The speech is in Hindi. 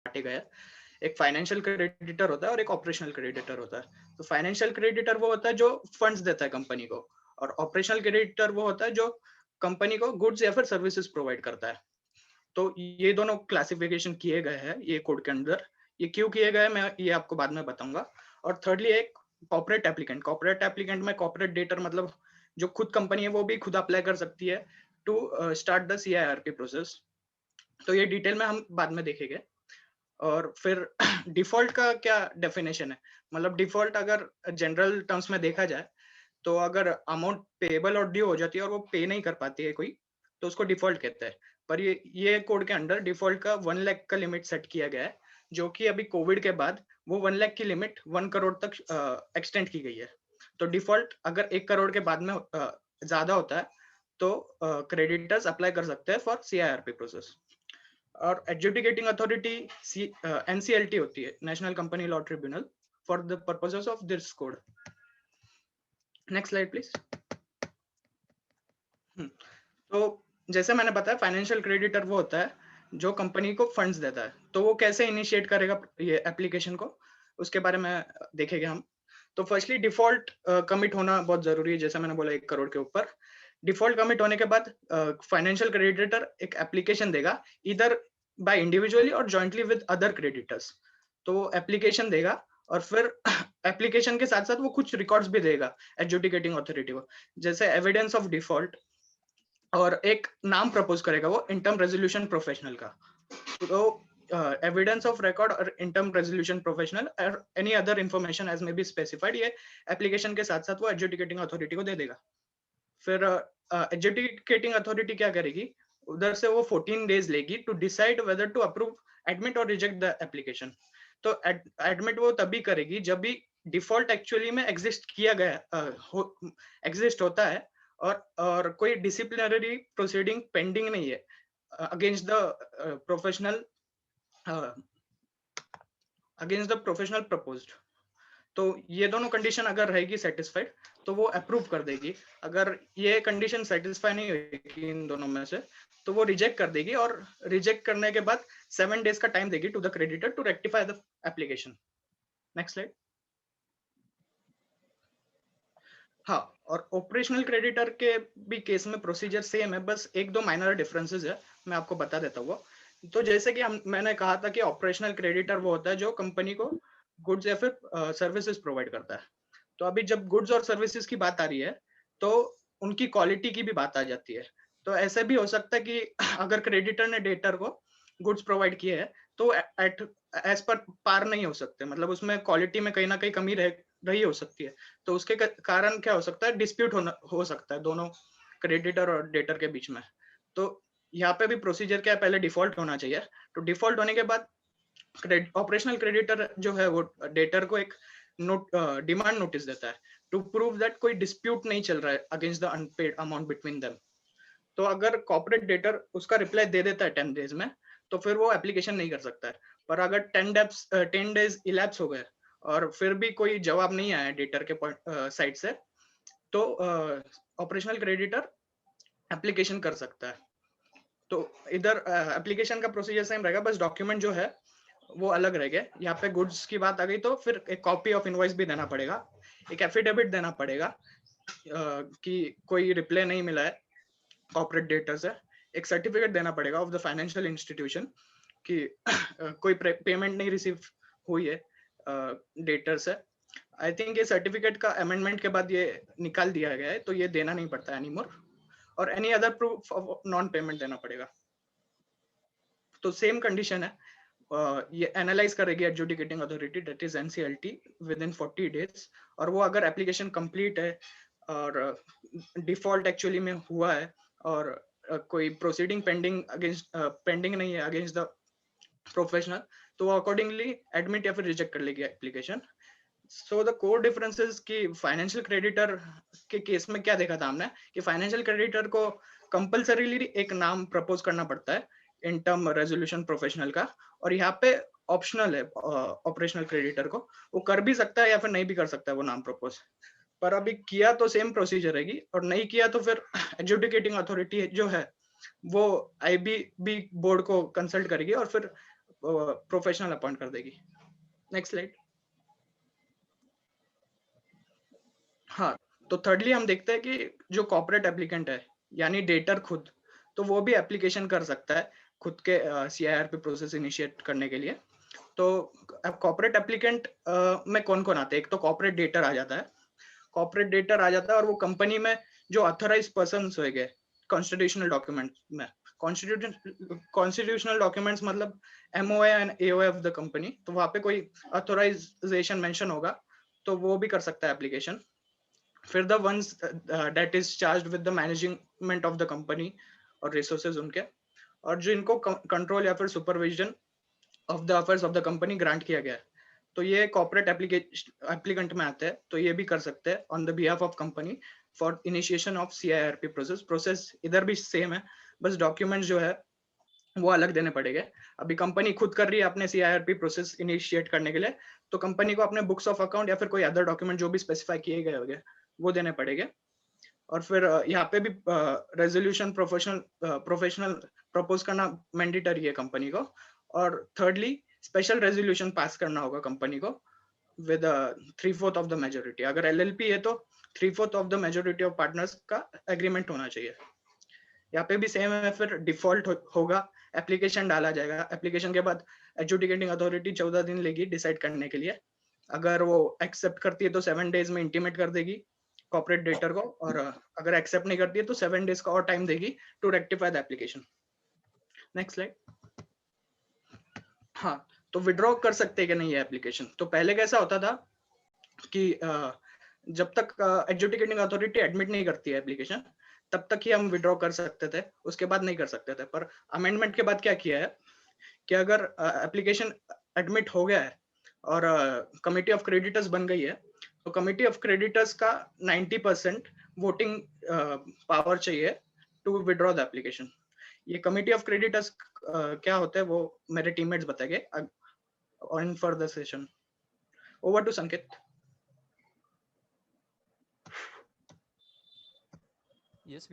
बांटे गए हैं। एक फाइनेंशियल क्रेडिटर होता है और एक ऑपरेशनल क्रेडिटर होता है। तो फाइनेंशियल क्रेडिटर वो होता है जो फंड्स देता है कंपनी को, और ऑपरेशनल क्रेडिटर वो होता है जो कंपनी को गुड्स या फिर सर्विसेज प्रोवाइड करता है। तो ये दोनों क्लासिफिकेशन किए गए हैं ये कोड के अंदर। ये क्यों किए गए मैं ये आपको बाद में बताऊंगा। और थर्डली एक कॉर्पोरेट एप्लीकेंट। कॉर्पोरेट एप्लीकेंट में कॉर्पोरेट डेटर मतलब जो खुद कंपनी है वो भी खुद अप्लाई कर सकती है to start the CIRP process. तो ये डिटेल में हम बाद में देखेंगे। और फिर डिफॉल्ट का क्या डेफिनेशन है, मतलब डिफॉल्ट अगर जनरल टर्म्स में देखा जाए तो अगर अमाउंट पेएबल और ड्यू हो जाती है और वो पे नहीं कर पाती है कोई, तो उसको डिफॉल्ट कहते हैं। पर ये कोड के अंडर डिफॉल्ट का 1 लाख का लिमिट सेट किया गया है, जो कि अभी कोविड के बाद वो 1 लाख की लिमिट 1 करोड़ तक एक्सटेंड की गई है। तो डिफॉल्ट अगर 1 करोड़ के बाद में ज्यादा होता है तो क्रेडिटर्स अप्लाई कर सकते हैं फॉर CIRP प्रोसेस। और एडजुडिकेटिंग अथॉरिटी NCLT होती है, national company law tribunal, for the purposes of this code. Next slide please. तो जैसे मैंने बताया फाइनेंशियल क्रेडिटर वो होता है जो कंपनी को फंड्स देता है। तो वो कैसे इनिशिएट करेगा ये एप्लीकेशन को, उसके बारे में देखेंगे हम। तो फर्स्टली डिफॉल्ट कमिट होना बहुत जरूरी है, जैसे मैंने बोला 1 करोड़ के ऊपर। डिफॉल्ट कमिट होने के बाद फाइनेंशियल क्रेडिटर एक एप्लीकेशन देगा, इधर बाय इंडिविजुअली और जॉइंटली विद अदर क्रेडिटर्स। तो वो एप्लीकेशन देगा और फिर एप्लीकेशन के साथ साथ वो कुछ रिकॉर्ड्स भी देगा एडजुडिकेटिंग अथॉरिटी को, जैसे एविडेंस ऑफ डिफॉल्ट, और एक नाम प्रपोज करेगा वो इंटर्म रेजोल्यूशन प्रोफेशनल का। तो एविडेंस ऑफ रिकॉर्ड और इंटर्म रेजोल्यूशन प्रोफेशनल और any other information as may be specified, ये एप्लीकेशन के साथ साथ वो एडजुडिकेटिंग अथॉरिटी को दे देगा। फिर एडजुडिकेटिंग अथॉरिटी क्या करेगी, उधर से वो 14 डेज लेगी to decide whether to approve, admit और रिजेक्ट द एप्लीकेशन। तो एडमिट वो तभी करेगी जब भी डिफॉल्ट एक्चुअली में एग्जिस्ट किया गया एग्जिस्ट होता है और कोई डिसिप्लिनरी प्रोसीडिंग पेंडिंग नहीं है अगेंस्ट द प्रोफेशनल प्रपोज्ड। तो ये दोनों कंडीशन अगर रहेगी सेटिस्फाइड तो वो अप्रूव कर देगी। अगर ये कंडीशन सेटिस्फाई नहीं होगी इन दोनों में से तो वो रिजेक्ट कर देगी, और रिजेक्ट करने के बाद 7 डेज का टाइम देगी to the creditor to rectify the application. Next slide. हाँ, और ऑपरेशनल क्रेडिटर के भी केस में प्रोसीजर सेम है, बस 1-2 माइनर डिफरेंसेस है, मैं आपको बता देता हूँ। तो जैसे कि मैंने कहा था कि ऑपरेशनल क्रेडिटर वो होता है जो कंपनी को गुड्स या फिर सर्विसेज प्रोवाइड करता है। तो अभी जब गुड्स और सर्विसेज की बात आ रही है तो उनकी क्वालिटी की भी बात आ जाती है। तो ऐसे भी हो सकता है कि अगर क्रेडिटर ने डेटर को गुड्स प्रोवाइड किए हैं तो एट एज पर पार नहीं हो सकते, मतलब उसमें क्वालिटी में कहीं ना कहीं कमी रही हो सकती है। तो उसके कारण क्या हो सकता है, डिस्प्यूट हो सकता है दोनों क्रेडिटर और डेटर के बीच में। तो यहाँ पे भी प्रोसीजर क्या है, पहले डिफॉल्ट होना चाहिए। तो डिफॉल्ट होने के बाद ऑपरेशनल क्रेडिटर जो है वो डेटर को एक डिमांड नोटिस देता है टू प्रूव दैट कोई डिस्प्यूट नहीं चल रहा है against the unpaid amount between them. तो अगर कॉर्पोरेट डेटर उसका रिप्लाई दे देता है 10 डेज में तो फिर वो एप्लीकेशन नहीं कर सकता है। पर अगर 10 डेज इलैप्स हो गए और फिर भी कोई जवाब नहीं आया डेटर के साइड से, तो ऑपरेशनल क्रेडिटर एप्लीकेशन कर सकता है। तो इधर एप्लीकेशन का प्रोसीजर सेम रहेगा, बस डॉक्यूमेंट जो है वो अलग रहेगा। यहाँ पे गुड्स की बात आ गई तो फिर एक कॉपी ऑफ इनवॉइस भी देना पड़ेगा, एक एफिडेविट देना पड़ेगा कि कोई रिप्लाई नहीं मिला है कॉर्पोरेट डेटर से, एक सर्टिफिकेट देना पड़ेगा ऑफ द फाइनेंशियल इंस्टीट्यूशन कि कोई पेमेंट नहीं रिसीव हुई है डेटर से। आई थिंक ये सर्टिफिकेट का अमेंडमेंट के बाद ये निकाल दिया गया है तो ये देना नहीं पड़ता है एनीमोर। और any other proof of non payment देना पड़ेगा। तो सेम कंडीशन है, ये एनालाइज करेगी adjudicating authority that is NCLT with in 40 days. और वो अगर एप्लीकेशन कंप्लीट है और डिफॉल्ट एक्चुअली में हुआ है और कोई प्रोसीडिंग पेंडिंग नहीं है अगेंस्ट द प्रोफेशनल, तो वो अकॉर्डिंगली एडमिट या फिर रिजेक्ट कर लेगी application. So the core differences की फाइनेंशियल क्रेडिटर के केस में क्या देखा था हमने कि फाइनेंशियल क्रेडिटर को कंपल्सरीली एक नाम प्रपोज करना पड़ता है इंटर्म रेजोल्यूशन प्रोफेशनल का, और यहाँ पे ऑप्शनल है ऑपरेशनल क्रेडिटर को, वो कर भी सकता है या फिर नहीं भी कर सकता है वो नाम प्रपोज। पर अभी किया तो सेम प्रोसीजर रहेगी, और नहीं किया तो फिर एडजुडिकेटिंग अथॉरिटी जो है वो IBB बोर्ड को कंसल्ट करेगी और फिर प्रोफेशनल अपॉइंट कर देगी। Next slide. हाँ, तो थर्डली हम देखते हैं कि जो कॉर्पोरेट एप्लीकेंट है यानी डेटर खुद, तो वो भी एप्लीकेशन कर सकता है खुद के CIRP प्रोसेस इनिशिएट करने के लिए। तो अब कॉर्पोरेट एप्लीकेंट में कौन कौन आते हैं? एक तो कॉर्पोरेट डेटर आ जाता है। कॉर्पोरेट डेटर आ जाता है और वो कंपनी में जो ऑथराइज पर्सन होंगे कॉन्स्टिट्यूशनल डॉक्यूमेंट में, कॉन्स्टिट्यूशनल डॉक्यूमेंट्स मतलब MOA and AOA of the company, तो वहां पे कोई ऑथराइजेशन मेंशन होगा तो वो भी कर सकता है एप्लीकेशन। फिर the ones that is charged with the management of the company और रिसोर्सेज उनके, और जो इनको कंट्रोल या फिर supervision of the affairs of the company grant किया गया है, तो ये कॉर्पोरेट एप्लीकेंट में आते हैं, तो ये भी कर सकते हैं on the behalf of company for initiation of CIRP process. Process इधर भी सेम है, बस डॉक्यूमेंट जो है वो अलग देने पड़ेंगे। अभी कंपनी खुद कर रही है अपने CIRP प्रोसेस इनिशिएट करने के लिए, तो कंपनी को अपने बुक्स ऑफ अकाउंट या फिर कोई अदर डॉक्यूमेंट जो भी स्पेसिफाई किए गए होंगे वो देने पड़ेंगे। और फिर यहाँ पे भी रेजोल्यूशन प्रोफेशनल प्रपोज करना मैंडेटरी है कंपनी को। और थर्डली स्पेशल रेजोल्यूशन पास करना होगा कंपनी को विद 3/4 ऑफ द मेजोरिटी। अगर LLP है तो 3/4 of the majority of partners का एग्रीमेंट होना चाहिए। यहाँ पे भी सेम है, फिर डिफॉल्ट होगा, एप्लीकेशन डाला जाएगा। एप्लीकेशन के बाद एडजुडिकेटिंग अथॉरिटी 14 दिन लेगी डिसाइड करने के लिए। अगर वो एक्सेप्ट करती है तो 7 डेज में इंटीमेट कर देगी कॉर्पोरेट डेटर को, और अगर एक्सेप्ट नहीं करती है तो 7 डेज का और टाइम देगी to rectify the application. Next slide. हाँ, तो विड्रॉ कर सकते हैं कि नहीं ये एप्लीकेशन? तो पहले कैसा होता था कि जब तक एडजुडिकेटिंग अथॉरिटी एडमिट नहीं करती है एप्लीकेशन, तब तक ही हम विड्रॉ कर सकते थे, उसके बाद नहीं कर सकते थे। पर अमेंडमेंट के बाद क्या किया है कि अगर एप्लीकेशन एडमिट हो गया है और कमिटी ऑफ क्रेडिटर्स बन गई है, तो कमिटी ऑफ क्रेडिटर्स का 90% वोटिंग पावर चाहिए टू विड्रॉ द एप्लीकेशन। ये कमिटी ऑफ क्रेडिटर्स क्या होता है वो मेरे टीममेट्स बताएंगे on for the session. Over to Sanket. Yes,